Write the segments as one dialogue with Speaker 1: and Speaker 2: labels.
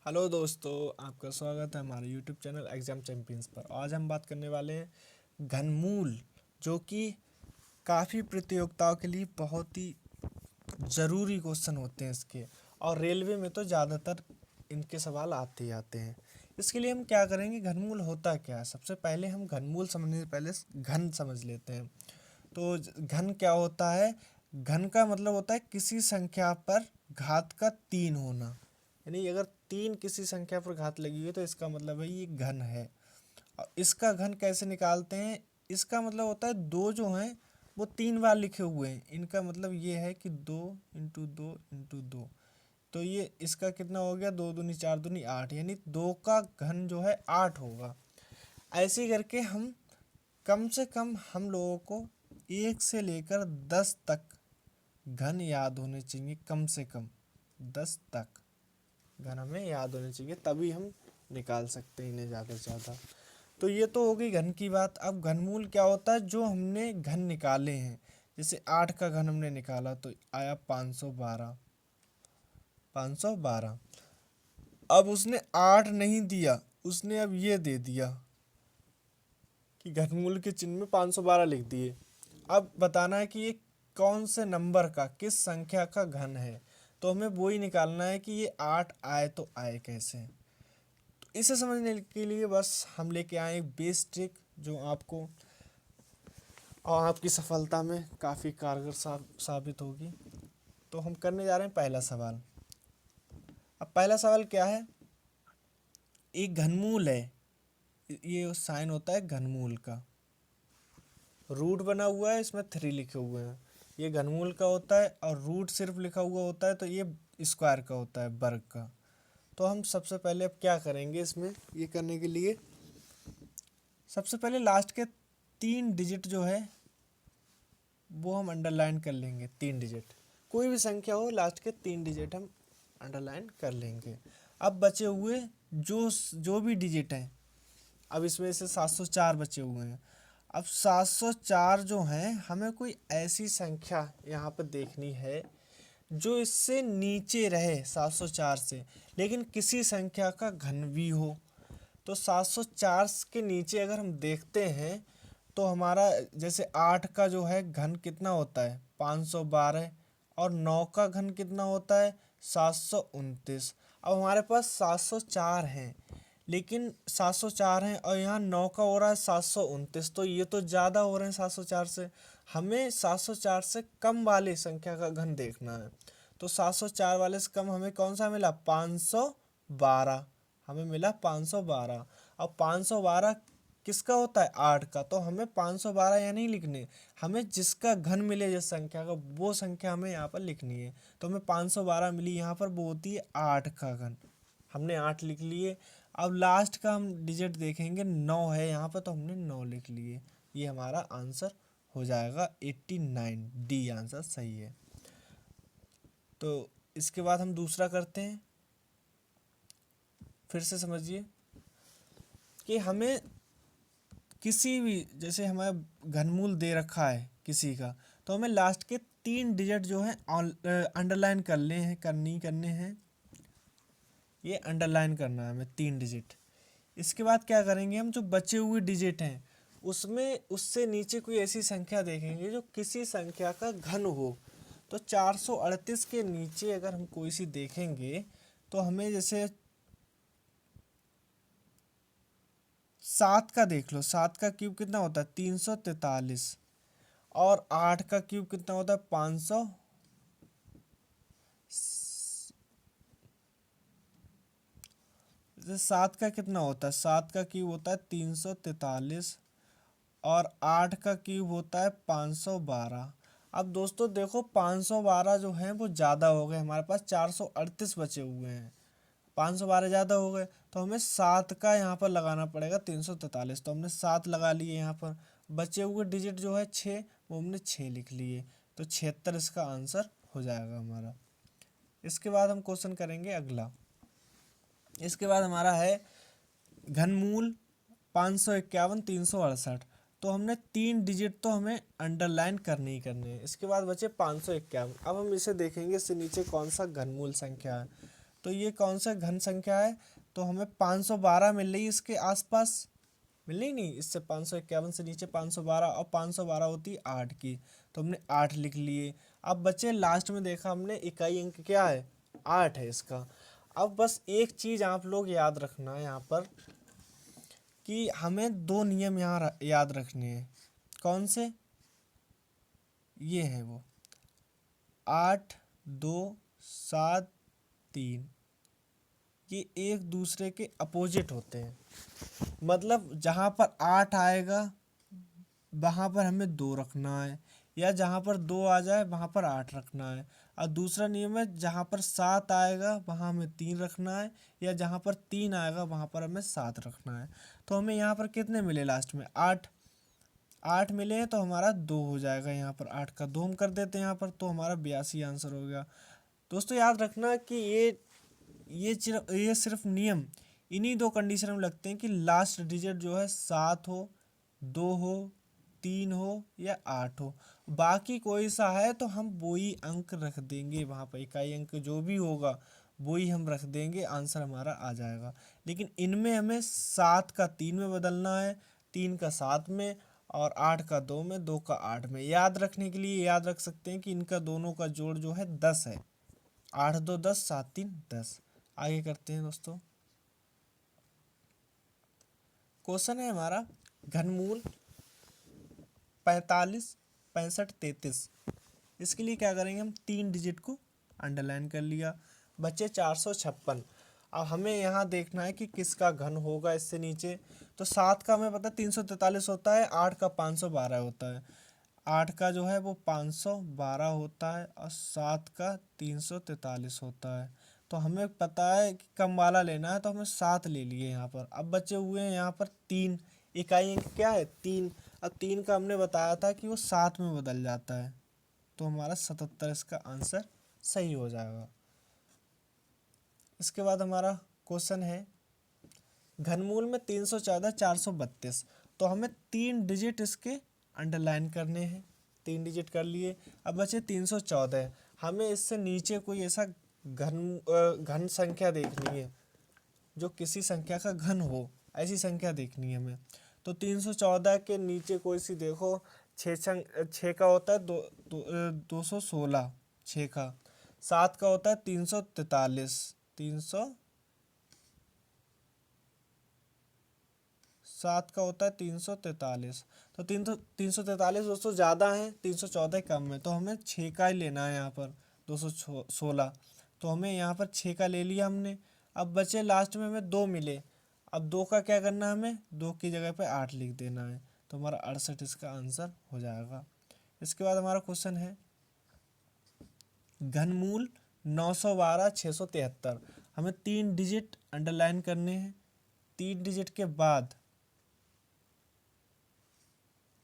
Speaker 1: Hello दोस्तों, आपका स्वागत है हमारे यूट्यूब चैनल एग्जाम चैंपियंस पर। आज हम बात करने वाले हैं घनमूल, जो कि काफ़ी प्रतियोगिताओं के लिए बहुत ही ज़रूरी क्वेश्चन होते हैं इसके, और रेलवे में तो ज़्यादातर इनके सवाल आते ही आते हैं। इसके लिए हम क्या करेंगे, घनमूल होता क्या है। सबसे पहले हम घनमूल समझने से पहले घन समझ लेते हैं। तो घन क्या होता है? घन का मतलब होता है किसी संख्या पर घात का 3 होना। यानी अगर 3 किसी संख्या पर घात लगी हुई है तो इसका मतलब है ये घन है। और इसका घन कैसे निकालते हैं? इसका मतलब होता है दो जो हैं वो 3 बार लिखे हुए हैं। इनका मतलब ये है कि 2 × 2 × 2। तो ये इसका कितना हो गया, 2 दूनी 4 दूनी 8, यानी 2 का घन जो है 8 होगा। ऐसे ही करके कम से कम हम लोगों को 1 से लेकर 10 तक घन याद होने चाहिए। कम से कम 10 तक घन हमें याद होने चाहिए, तभी हम निकाल सकते हैं इन्हें ज़्यादा से ज़्यादा। तो ये तो हो गई घन की बात। अब घनमूल क्या होता है? जो हमने घन निकाले हैं, जैसे 8 का घन हमने निकाला तो आया 512। 512। अब उसने 8 नहीं दिया, उसने अब ये दे दिया कि घनमूल के चिन्ह में 512 लिख दिए। अब बताना है कि ये कौन से नंबर का, किस संख्या का घन है। तो हमें वो ही निकालना है कि ये 8 आए तो आए कैसे। तो इसे समझने के लिए बस हम लेके आए एक बेस ट्रिक जो आपको और आपकी सफलता में काफ़ी कारगर साबित होगी। तो हम करने जा रहे हैं पहला सवाल। अब पहला सवाल क्या है? एक घनमूल है, ये साइन होता है घनमूल का। रूट बना हुआ है, इसमें 3 लिखे हुए हैं। ये घनमूल का होता है, और रूट सिर्फ लिखा हुआ होता है तो ये स्क्वायर का होता है, वर्ग का। तो हम सबसे पहले अब क्या करेंगे इसमें, ये करने के लिए सबसे पहले लास्ट के 3 डिजिट जो है वो हम अंडरलाइन कर लेंगे। 3 डिजिट, कोई भी संख्या हो, लास्ट के 3 डिजिट हम अंडरलाइन कर लेंगे। अब बचे हुए जो भी डिजिट हैं, अब इसमें से 704 बचे हुए हैं। अब 704 जो हैं, हमें कोई ऐसी संख्या यहाँ पर देखनी है जो इससे नीचे रहे 704 से, लेकिन किसी संख्या का घन भी हो। तो 704 के नीचे अगर हम देखते हैं तो हमारा जैसे 8 का जो है घन कितना होता है, 512, और 9 का घन कितना होता है, 729। अब हमारे पास 704 हैं, लेकिन 704 हैं और यहाँ 9 का हो रहा है 729, तो ये तो ज़्यादा हो रहे हैं 704 से। हमें 704 से कम वाली संख्या का घन देखना है। तो 704 वाले से कम हमें कौन सा मिला, 512। हमें मिला 512। अब 512 किसका होता है, 8 का। तो हमें 512 यहाँ नहीं लिखने, हमें जिसका घन मिले जिस संख्या का, वो संख्या हमें यहाँ पर लिखनी है। तो हमें 512 मिली यहाँ पर, वो होती है 8 का घन। हमने 8 लिख लिए। अब लास्ट का हम डिजिट देखेंगे, 9 है यहाँ पर, तो हमने 9 लिख लिए। ये हमारा आंसर हो जाएगा 89। डी आंसर सही है। तो इसके बाद हम दूसरा करते हैं। फिर से समझिए कि हमें किसी भी, जैसे हमें घनमूल दे रखा है किसी का, तो हमें लास्ट के 3 डिजिट जो है अंडरलाइन करने हैं। ये अंडरलाइन करना है हमें 3 डिजिट। इसके बाद क्या करेंगे, हम जो बचे हुए डिजिट हैं उसमें उससे नीचे कोई ऐसी संख्या देखेंगे जो किसी संख्या का घन हो। तो 438 के नीचे अगर हम कोई सी देखेंगे तो हमें जैसे 7 का देख लो। 7 का क्यूब कितना होता है, 343। और 8 का क्यूब कितना होता है, 500। जैसे 7 का कितना होता है, 7 का क्यूब होता है 343, और 8 का क्यूब होता है 512। अब दोस्तों देखो, 512 जो है वो ज़्यादा हो गए, हमारे पास 438 बचे हुए हैं। 512 ज़्यादा हो गए, तो हमें 7 का यहाँ पर लगाना पड़ेगा 343। तो हमने 7 लगा लिए यहाँ पर। बचे हुए डिजिट जो है 6, वो हमने 6 लिख लिए। तो 76 इसका आंसर हो जाएगा हमारा। इसके बाद हम क्वेश्चन करेंगे अगला। इसके बाद हमारा है घनमूल 551 368। तो हमने 3 डिजिट तो हमें अंडरलाइन करने ही करने हैं। इसके बाद बचे 551। अब हम इसे देखेंगे, इससे नीचे कौन सा घनमूल संख्या है। तो ये कौन सा घन संख्या है, तो हमें 512 मिल रही है इसके आसपास, मिल रही नहीं, इससे 551 से नीचे 512, और 512 होती है 8 की, तो हमने 8 लिख लिए। अब बच्चे लास्ट में देखा हमने इकाई अंक क्या है, 8 है इसका। अब बस एक चीज़ आप लोग याद रखना है यहाँ पर, कि हमें दो नियम यहाँ याद रखने हैं। कौन से, ये है वो 8 2 7 3, ये एक दूसरे के अपोजिट होते हैं। मतलब जहाँ पर 8 आएगा वहाँ पर हमें 2 रखना है, या जहाँ पर 2 आ जाए वहाँ पर 8 रखना है। और दूसरा नियम है, जहाँ पर 7 आएगा वहाँ हमें 3 रखना है, या जहाँ पर 3 आएगा वहाँ पर हमें 7 रखना है। तो हमें यहाँ पर कितने मिले लास्ट में, 8 मिले हैं, तो हमारा 2 हो जाएगा। यहाँ पर 8 का 2 हम कर देते हैं यहाँ पर, तो हमारा 82 आंसर हो गया। दोस्तों याद रखना कि ये सिर्फ नियम इन्हीं दो कंडीशन में लगते हैं, कि लास्ट डिजिट जो है 7 हो, 2 हो, 3 हो या 8 हो। बाकी कोई सा है तो हम वो ही अंक रख देंगे वहाँ पर, इकाई अंक जो भी होगा वो ही हम रख देंगे, आंसर हमारा आ जाएगा। लेकिन इनमें हमें 7 का 3 में बदलना है, 3 का 7 में, और 8 का 2 में, 2 का 8 में। याद रखने के लिए याद रख सकते हैं कि इनका दोनों का जोड़ जो है 10 है। 8 2 10, 7 3 10। आगे करते हैं दोस्तों। क्वेश्चन है हमारा घनमूल 45 65 33। इसके लिए क्या करेंगे, हम 3 डिजिट को अंडरलाइन कर लिया, बचे 456। अब हमें यहाँ देखना है कि किसका घन होगा इससे नीचे। तो 7 का हमें पता है 343 होता है, 8 का 512 होता है। 8 का जो है वो 512 होता है, और 7 का 343 होता है। तो हमें पता है कि कम वाला लेना है, तो हमें 7 ले लिए यहाँ पर। अब बचे हुए हैं यहाँ पर 3, इकाई अंक क्या है 3। अब 3 का हमने बताया था कि वो 7 में बदल जाता है, तो हमारा 77 इसका आंसर सही हो जाएगा। इसके बाद हमारा क्वेश्चन है घनमूल में 314 432। तो हमें 3 डिजिट इसके अंडरलाइन करने हैं, 3 डिजिट कर लिए। अब बचे 314। हमें इससे नीचे कोई ऐसा घन संख्या देखनी है जो किसी संख्या का घन हो, ऐसी संख्या देखनी है हमें। तो 314 के नीचे कोई सी देखो, 6 का होता है 216, 6 का। 7 का होता है 343, 7 का होता है 343। तो 343 दोस्तों ज़्यादा है, 314 कम है, तो हमें 6 का ही लेना है यहाँ पर, 216। तो हमें यहाँ पर 6 का ले लिया हमने। अब बचे लास्ट में हमें 2 मिले। अब 2 का क्या करना है, हमें 2 की जगह पे 8 लिख देना है, तो हमारा 68 इसका आंसर हो जाएगा। इसके बाद हमारा क्वेश्चन है घनमूल 912 673। हमें 3 डिजिट अंडरलाइन करने हैं। 3 डिजिट के बाद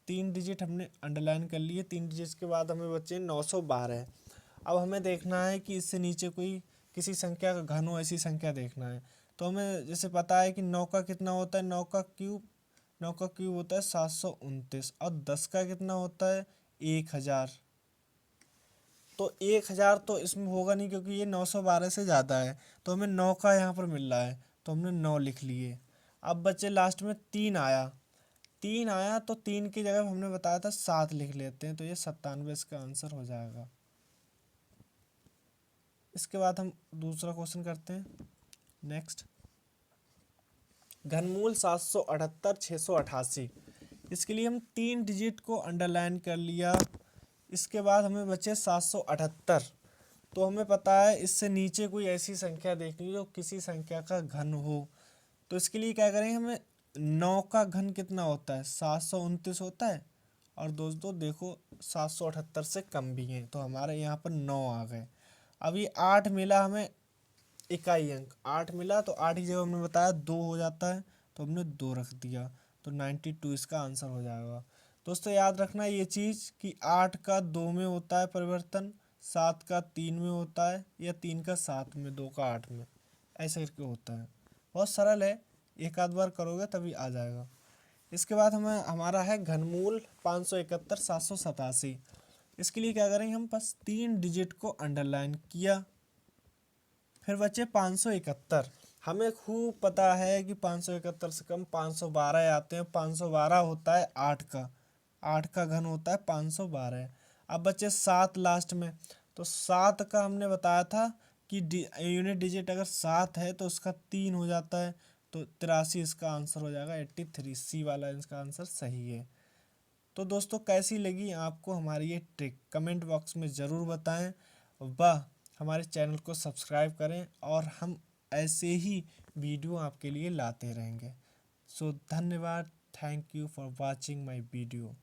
Speaker 1: 3 डिजिट हमने अंडरलाइन कर लिए। 3 डिजिट के बाद हमें बचे 912। अब हमें देखना है कि इससे नीचे कोई किसी संख्या का घन हो, ऐसी संख्या देखना है। तो हमें जैसे पता है कि 9 का कितना होता है, 9 का क्यूब होता है 729, और 10 का कितना होता है 1000। तो 1000 तो इसमें होगा नहीं, क्योंकि ये 912 से ज़्यादा है। तो हमें 9 का यहाँ पर मिल रहा है, तो हमने 9 लिख लिए। अब बच्चे लास्ट में 3 आया, 3 आया, तो 3 की जगह हमने बताया था 7 लिख लेते हैं, तो ये 97 इसका आंसर हो जाएगा। इसके बाद हम दूसरा क्वेश्चन करते हैं। नेक्स्ट, घनमूल 778 688। इसके लिए हम 3 डिजिट को अंडरलाइन कर लिया। इसके बाद हमें बचे 778। तो हमें पता है इससे नीचे कोई ऐसी संख्या देखनी है जो किसी संख्या का घन हो। तो इसके लिए क्या करेंगे, हमें 9 का घन कितना होता है, 729 होता है। और दोस्तों देखो 778 से कम भी हैं, तो हमारे यहाँ पर 9 आ गए। अब ये 8 मिला हमें, इकाई अंक 8 मिला, तो 8 की जगह हमने बताया 2 हो जाता है, तो हमने 2 रख दिया, तो 92 इसका आंसर हो जाएगा। दोस्तों याद रखना ये चीज़ कि 8 का 2 में होता है परिवर्तन, 7 का 3 में होता है, या 3 का 7 में, 2 का 8 में, ऐसे करके होता है। बहुत सरल है, एक आध बार करोगे तभी आ जाएगा। इसके बाद हमारा है घनमूल 571 787। इसके लिए क्या करेंगे, हम बस 3 डिजिट को अंडरलाइन किया। फिर बचे 571। हमें खूब पता है कि 571 से कम 512 आते हैं। 512 होता है 8 का, 8 का घन होता है 512। अब बचे 7 लास्ट में, तो 7 का हमने बताया था कि यूनिट डिजिट अगर 7 है तो उसका 3 हो जाता है, तो 83 इसका आंसर हो जाएगा। 83 सी वाला इसका आंसर सही है। तो दोस्तों कैसी लगी आपको हमारी ये ट्रिक, कमेंट बॉक्स में ज़रूर बताएं। वाह, हमारे चैनल को सब्सक्राइब करें और हम ऐसे ही वीडियो आपके लिए लाते रहेंगे। सो धन्यवाद, thank you for watching my video.